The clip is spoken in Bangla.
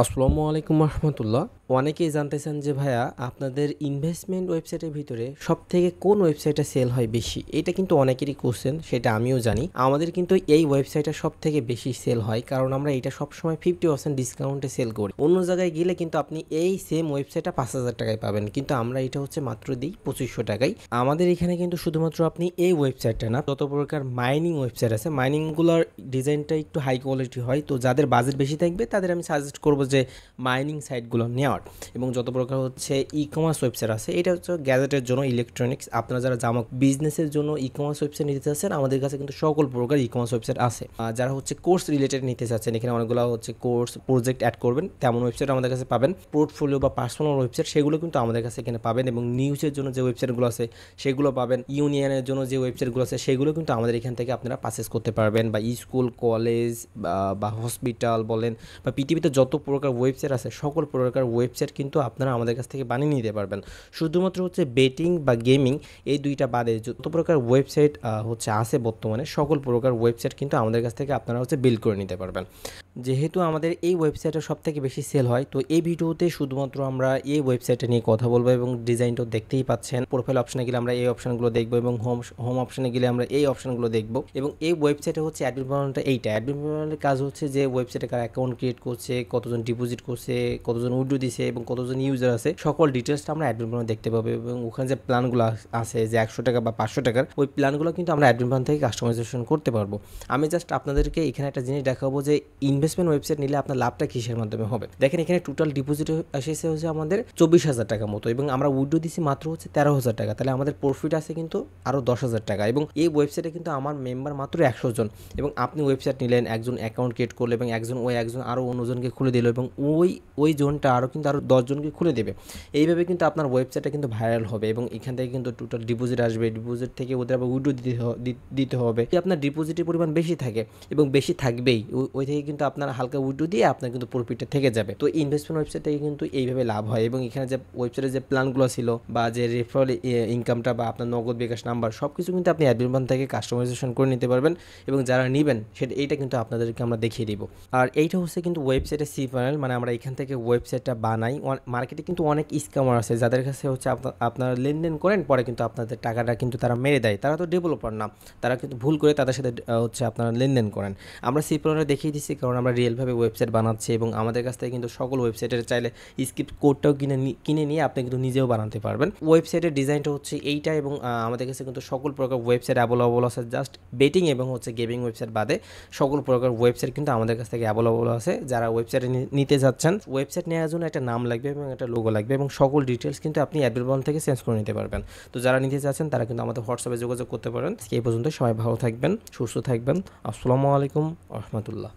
আসসালামু আলাইকুম রহমতুল্লাহ। অনেকেই জানতেছেন যে ভাইয়া আপনাদের ইনভেস্টমেন্ট ওয়েবসাইটের ভিতরে সব থেকে কোন ওয়েবসাইটটা সেল হয় বেশি। এটা কিন্তু অনেকেরই কোশ্চেন, সেটা আমিও জানি। আমাদের কিন্তু এই ওয়েবসাইটটা সব থেকে বেশি সেল হয়, কারণ আমরা এটা সবসময় 50% ডিসকাউন্টে সেল করি। অন্য জায়গায় গেলে কিন্তু আপনি এই সেম ওয়েবসাইটটা 5,000 টাকায় পাবেন, কিন্তু আমরা এটা হচ্ছে মাত্র দিই 2500 টাকায়। আমাদের এখানে কিন্তু শুধুমাত্র আপনি এই ওয়েবসাইটটা না, যত প্রকার মাইনিং ওয়েবসাইট আছে মাইনিংগুলোর ডিজাইনটা একটু হাই কোয়ালিটি হয়। তো যাদের বাজেট বেশি থাকবে তাদের আমি সাজেস্ট করবো যে মাইনিং সাইটগুলো নেওয়ার। এবং যত প্রকার হচ্ছে ই কমার্স ওয়েবসাইট আছে, এটা হচ্ছে গ্যাজেটের জন্য, ইলেকট্রনিক্স, আপনারা যারা জামা বিজনেসের জন্য ই কমার্স ওয়েবসাইট নিতে চাচ্ছেন আমাদের কাছে কিন্তু সকল প্রকার ই কমার্স ওয়েবসাইট আছে। যারা হচ্ছে কোর্স রিলেটেড নিতে চাচ্ছেন, এখানে অনেকগুলো হচ্ছে কোর্স প্রজেক্ট অ্যাড করবেন তেমন ওয়েবসাইট আমাদের কাছে পাবেন। পোর্টফোলিও বা পার্সোনাল ওয়েবসাইট সেগুলো কিন্তু আমাদের কাছে এখানে পাবেন। এবং নিউজের জন্য যে ওয়েবসাইটগুলো আছে সেগুলো পাবেন। ইউনিয়নের জন্য যে ওয়েবসাইটগুলো আছে সেগুলো কিন্তু আমাদের এখান থেকে আপনারা পারচেস করতে পারবেন। বা স্কুল, কলেজ বা হসপিটাল বলেন, বা পৃথিবীতে যত প্রকার ওয়েবসাইট আছে সকল প্রকার ওয়েবসাইট কিন্তু আপনারা আমাদের কাছ থেকে বানিয়ে নিতে পারবেন। শুধুমাত্র হচ্ছে বেটিং বা গেমিং এই দুইটা বাদে যত প্রকার ওয়েবসাইট হচ্ছে আছে বর্তমানে, সকল প্রকার ওয়েবসাইট কিন্তু আমাদের কাছ থেকে আপনারা হচ্ছে বিল্ড করে নিতে পারবেন। যেহেতু আমাদের এই ওয়েবসাইটটা সব থেকে বেশি সেল হয়, তো এই ভিডিওতে শুধুমাত্র আমরা এই ওয়েবসাইটটা নিয়ে কথা বলবো। এবং ডিজাইনটাও দেখতেই পাচ্ছেন, প্রোফাইল অপশনে গেলে আমরা এই অপশনগুলো দেখবো, এবং হোম অপশনে গেলে আমরা এই অপশনগুলো দেখবো। এবং এই ওয়েবসাইটে হচ্ছে অ্যাডমিন প্যানেলটা এইটা। অ্যাডমিন প্যানেলের কাজ হচ্ছে যে ওয়েবসাইটে কার অ্যাকাউন্ট ক্রিয়েট করছে, কতজন ডিপোজিট করছে, কতজন উইথড্র দিছে এবং কতজন ইউজার আছে, সকল ডিটেলসটা আমরা অ্যাডমিন প্যানেলে দেখতে পাবো। এবং ওখানে যে প্ল্যানগুলো আছে যে 100 টাকা বা 500 টাকার, ওই প্ল্যানগুলো কিন্তু আমরা অ্যাডমিন প্যানেল থেকে কাস্টমাইজেশন করতে পারবো। আমি জাস্ট আপনাদেরকে এখানে একটা জিনিস দেখাবো যে ইনভেস্টমেন্ট ওয়েবসাইট নিলে আপনার লাভটা কিসের মাধ্যমে হবে। দেখেন এখানে টোটাল ডিপোজিট এসেছে হচ্ছে আমাদের 24,000 টাকা মতো, এবং আমরা উইথড্র দিছি মাত্র হচ্ছে 13,000 টাকা। তাহলে আমাদের প্রফিট আছে কিন্তু আরও 10,000 টাকা। এবং এই ওয়েবসাইটে কিন্তু আমার মেম্বার মাত্র 100 জন। এবং আপনি ওয়েবসাইট নিলেন, একজন অ্যাকাউন্ট ক্রিয়েট করলো, এবং একজন আরও অন্যজনকে খুলে দিল, এবং ওই জোনটা আরও কিন্তু আরও 10 জনকে খুলে দেবে। এইভাবে কিন্তু আপনার ওয়েবসাইটটা কিন্তু ভাইরাল হবে। এবং এখান থেকে কিন্তু টোটাল ডিপোজিট আসবে, ডিপোজিট থেকে ওদের আবার উইথড্র দিতে হবে। যদি আপনার ডিপোজিটের পরিমাণ বেশি থাকে, এবং বেশি থাকবেই, ওই থেকে কিন্তু আপনার হালকা উইথড্র দিয়ে আপনার কিন্তু প্রফিটটা থেকে যাবে। তো ইনভেস্টমেন্ট ওয়েবসাইট থেকে কিন্তু এইভাবে লাভ হয়। এবং এখানে যে ওয়েবসাইটের যে প্ল্যানগুলো ছিল, বা যে রেফারেল ইনকামটা, বা আপনার নগদ বিকাশ নাম্বার, সব কিছু কিন্তু আপনি অ্যাডমিন প্ল্যান থেকে কাস্টমাইজেশন করে নিতে পারবেন। এবং যারা নেবেন এইটা কিন্তু আপনাদেরকে আমরা দেখিয়ে দিব। আর এইটা হচ্ছে কিন্তু ওয়েবসাইটের সি প্যানেল, মানে আমরা এখান থেকে ওয়েবসাইটটা বানাই। মার্কেটে কিন্তু অনেক স্ক্যামার আছে যাদের কাছে হচ্ছে আপনারা লেনদেন করেন, পরে কিন্তু আপনাদের টাকাটা কিন্তু তারা মেরে দেয়। তারা তো ডেভেলপার না, তারা কিন্তু ভুল করে তাদের সাথে হচ্ছে আপনারা লেনদেন করেন। আমরা সি প্যানেলে দেখিয়ে দিচ্ছি, কারণ আমরা রিয়েলভাবে ওয়েবসাইট বানাচ্ছি। এবং আমাদের কাছ থেকে কিন্তু সকল ওয়েবসাইটের চাইলে স্ক্রিপ্ট কোডটাও কিনে নিয়ে আপনি কিন্তু নিজেও বানাতে পারবেন। ওয়েবসাইটের ডিজাইনটা হচ্ছে এইটা। এবং আমাদের কাছে কিন্তু সকল প্রকার ওয়েবসাইট অ্যাভেলেবল আছে। জাস্ট বেটিং এবং হচ্ছে গেমিং ওয়েবসাইট বাদে সকল প্রকার ওয়েবসাইট কিন্তু আমাদের কাছ থেকে অ্যাভেলেবল আছে। যারা ওয়েবসাইটে নিতে যাচ্ছেন, ওয়েবসাইট নেওয়ার জন্য একটা নাম লাগবে এবং একটা লোগো লাগবে, এবং সকল ডিটেলস কিন্তু আপনি অ্যাডমিন থেকে চেঞ্জ করে নিতে পারবেন। তো যারা নিতে চাচ্ছেন তারা কিন্তু আমাদের হোয়াটসঅ্যাপে যোগাযোগ করতে পারেন। এই পর্যন্ত সবাই ভালো থাকবেন, সুস্থ থাকবেন। আসসালামু আলাইকুম রহমতুল্লাহ।